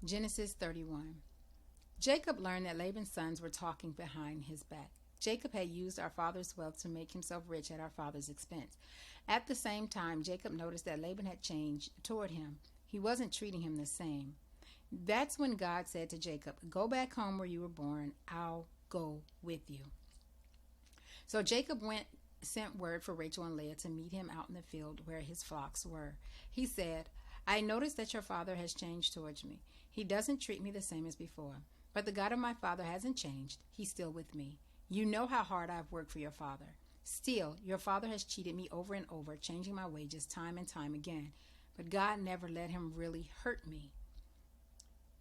Genesis 31. Jacob learned that Laban's sons were talking behind his back. Jacob had used our father's wealth to make himself rich at our father's expense. At the same time, Jacob noticed that Laban had changed toward him. He wasn't treating him the same. That's when God said to Jacob, "Go back home where you were born. I'll go with you." So Jacob sent word for Rachel and Leah to meet him out in the field where his flocks were. He said, "I noticed that your father has changed towards me. He doesn't treat me the same as before. But the God of my father hasn't changed. He's still with me. You know how hard I've worked for your father. Still, your father has cheated me over and over, changing my wages time and time again. But God never let him really hurt me.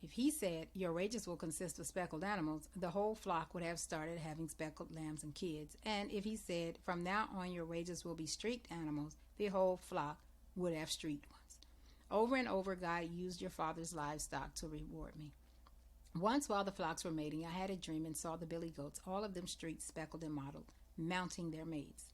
If he said, 'Your wages will consist of speckled animals,' the whole flock would have started having speckled lambs and kids. And if he said, 'From now on your wages will be streaked animals,' the whole flock would have streaked ones. Over and over, God used your father's livestock to reward me. Once while the flocks were mating, I had a dream and saw the billy goats, all of them streaked, speckled, and mottled, mounting their mates.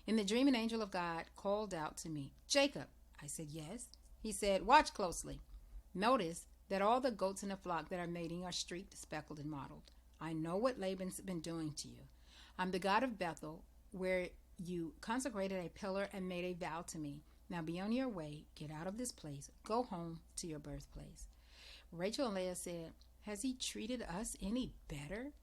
In the dream, an angel of God called out to me, 'Jacob.' I said, 'Yes.' He said, 'Watch closely. Notice that all the goats in the flock that are mating are streaked, speckled, and mottled. I know what Laban's been doing to you. I'm the God of Bethel, where you consecrated a pillar and made a vow to me. Now be on your way, get out of this place, go home to your birthplace.' Rachel and Leah said, 'Has he treated us any better?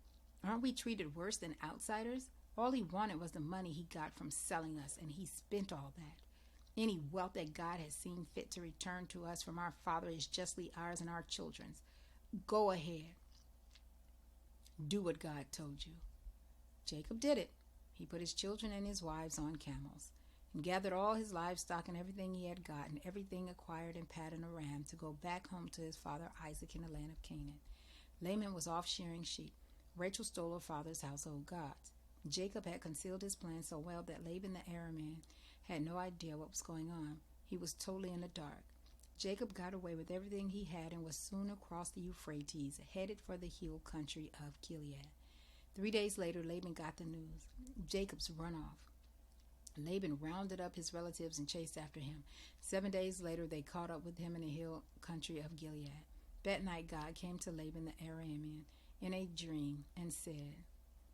Aren't we treated worse than outsiders? All he wanted was the money he got from selling us, and he spent all that. Any wealth that God has seen fit to return to us from our father is justly ours and our children's. Go ahead. Do what God told you.' Jacob did it. He put his children and his wives on camels and gathered all his livestock and everything he had gotten, everything acquired in Paddan Aram, to go back home to his father Isaac in the land of Canaan. Laban was off shearing sheep. Rachel stole her father's household gods. Jacob had concealed his plan so well that Laban the Aramean had no idea what was going on. He was totally in the dark. Jacob got away with everything he had and was soon across the Euphrates, headed for the hill country of Gilead. 3 days later, Laban got the news. Jacob's run off. Laban rounded up his relatives and chased after him. 7 days later, they caught up with him in the hill country of Gilead. That night, God came to Laban the Aramean in a dream and said,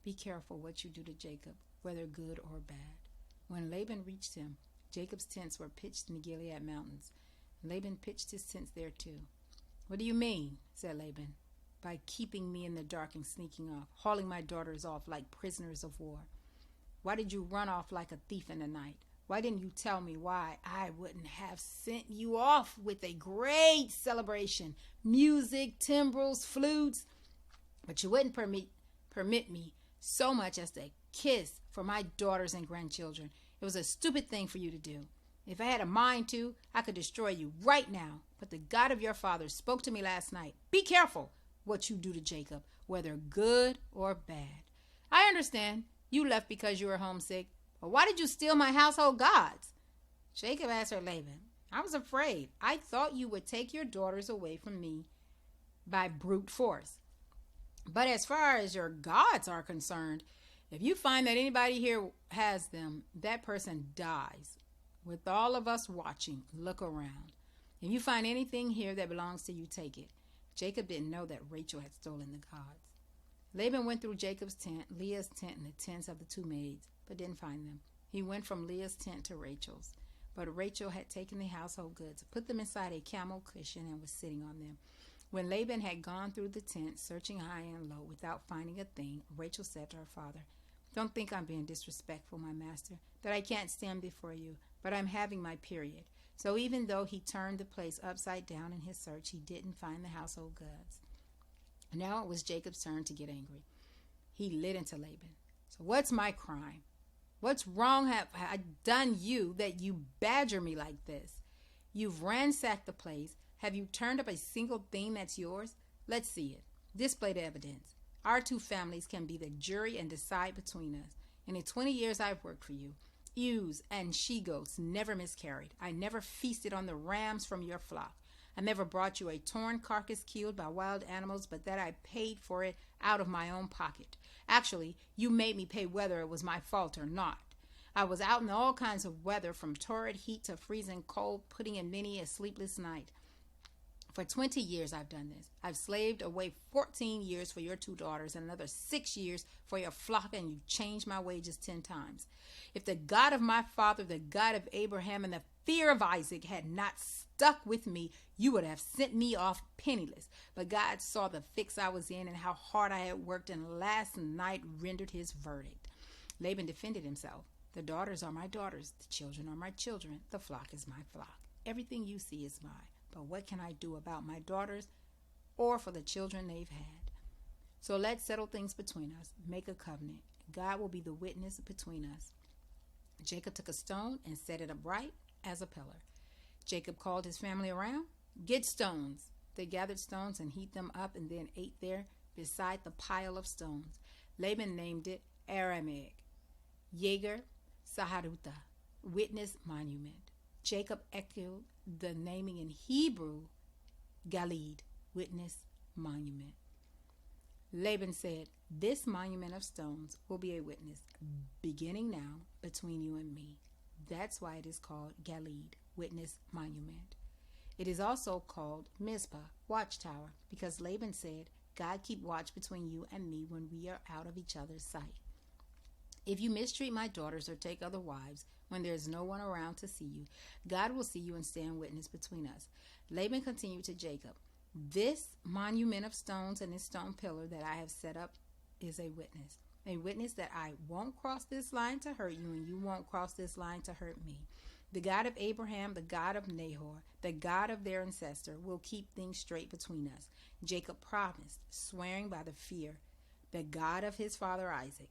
'Be careful what you do to Jacob, whether good or bad.' When Laban reached him, Jacob's tents were pitched in the Gilead mountains. Laban pitched his tents there too. 'What do you mean?' said Laban. 'By keeping me in the dark and sneaking off, hauling my daughters off like prisoners of war. Why did you run off like a thief in the night? Why didn't you tell me? Why, I wouldn't have sent you off with a great celebration, music, timbrels, flutes. But you wouldn't permit me so much as a kiss for my daughters and grandchildren. It was a stupid thing for you to do. If I had a mind to, I could destroy you right now. But the God of your father spoke to me last night. Be careful what you do to Jacob, whether good or bad. I understand you left because you were homesick. But why did you steal my household gods?' Jacob answered Laban, 'I was afraid. I thought you would take your daughters away from me by brute force. But as far as your gods are concerned, if you find that anybody here has them, that person dies. With all of us watching, look around. If you find anything here that belongs to you, take it.' Jacob didn't know that Rachel had stolen the gods. Laban went through Jacob's tent, Leah's tent, and the tents of the two maids, but didn't find them. He went from Leah's tent to Rachel's. But Rachel had taken the household goods, put them inside a camel cushion, and was sitting on them. When Laban had gone through the tent, searching high and low without finding a thing, Rachel said to her father, 'Don't think I'm being disrespectful, my master, that I can't stand before you, but I'm having my period.' So even though he turned the place upside down in his search, he didn't find the household goods. Now it was Jacob's turn to get angry. He lit into Laban. 'So what's my crime? What's wrong have I done you that you badger me like this? You've ransacked the place. Have you turned up a single thing that's yours? Let's see it. Display the evidence. Our two families can be the jury and decide between us. In the 20 years I've worked for you, ewes and she-goats never miscarried. I never feasted on the rams from your flock. I never brought you a torn carcass killed by wild animals, but that I paid for it out of my own pocket. Actually, you made me pay whether it was my fault or not. I was out in all kinds of weather, from torrid heat to freezing cold, putting in many a sleepless night. For 20 years I've done this. I've slaved away 14 years for your 2 daughters and another 6 years for your flock, and you've changed my wages 10 times. If the God of my father, the God of Abraham, and the fear of Isaac had not stuck with me, you would have sent me off penniless. But God saw the fix I was in and how hard I had worked, and last night rendered his verdict. Laban defended himself. The daughters are my daughters. The children are my children. The flock is my flock. Everything you see is mine. But what can I do about my daughters or for the children they've had? So let's settle things between us. Make a covenant. God will be the witness between us. Jacob took a stone and set it upright as a pillar. Jacob called his family around. Get stones. They gathered stones and heaped them up and then ate there beside the pile of stones. Laban named it Aramaic, Yeger Saharuta, witness monument. Jacob echoed the naming in Hebrew, Galid, witness monument. Laban said, this monument of stones will be a witness, beginning now, between you and me. That's why it is called Galid, witness monument. It is also called Mizpah, watchtower, because Laban said, God keep watch between you and me when we are out of each other's sight. If you mistreat my daughters or take other wives when there is no one around to see you, God will see you and stand witness between us. Laban continued to Jacob, this monument of stones and this stone pillar that I have set up is a witness that I won't cross this line to hurt you and you won't cross this line to hurt me. The God of Abraham, the God of Nahor, the God of their ancestor will keep things straight between us. Jacob promised, swearing by the fear, the God of his father Isaac.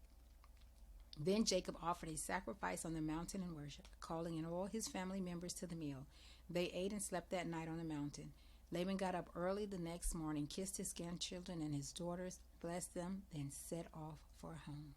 Then Jacob offered a sacrifice on the mountain and worship, calling in all his family members to the meal. They ate and slept that night on the mountain. Laban got up early the next morning, kissed his grandchildren and his daughters, blessed them, then set off for home.